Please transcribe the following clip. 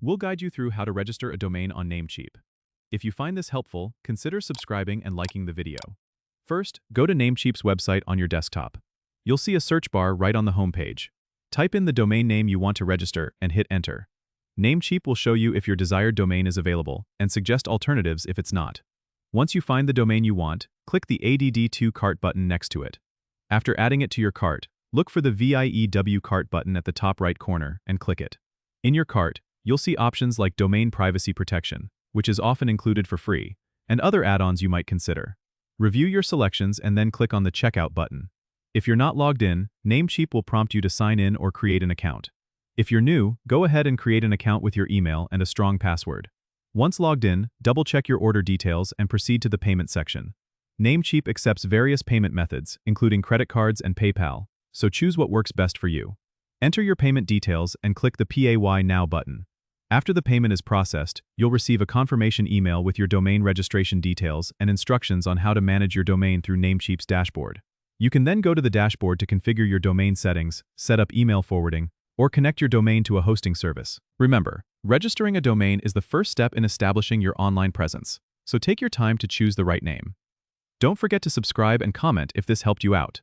We'll guide you through how to register a domain on Namecheap. If you find this helpful, consider subscribing and liking the video. First, go to Namecheap's website on your desktop. You'll see a search bar right on the homepage. Type in the domain name you want to register and hit enter. Namecheap will show you if your desired domain is available and suggest alternatives if it's not. Once you find the domain you want, click the ADD2 cart button next to it. After adding it to your cart, look for the VIEW cart button at the top right corner and click it. In your cart, you'll see options like domain privacy protection, which is often included for free, and other add-ons you might consider. Review your selections and then click on the Checkout button. If you're not logged in, Namecheap will prompt you to sign in or create an account. If you're new, go ahead and create an account with your email and a strong password. Once logged in, double-check your order details and proceed to the payment section. Namecheap accepts various payment methods, including credit cards and PayPal, so choose what works best for you. Enter your payment details and click the Pay Now button. After the payment is processed, you'll receive a confirmation email with your domain registration details and instructions on how to manage your domain through Namecheap's dashboard. You can then go to the dashboard to configure your domain settings, set up email forwarding, or connect your domain to a hosting service. Remember, registering a domain is the first step in establishing your online presence, so take your time to choose the right name. Don't forget to subscribe and comment if this helped you out.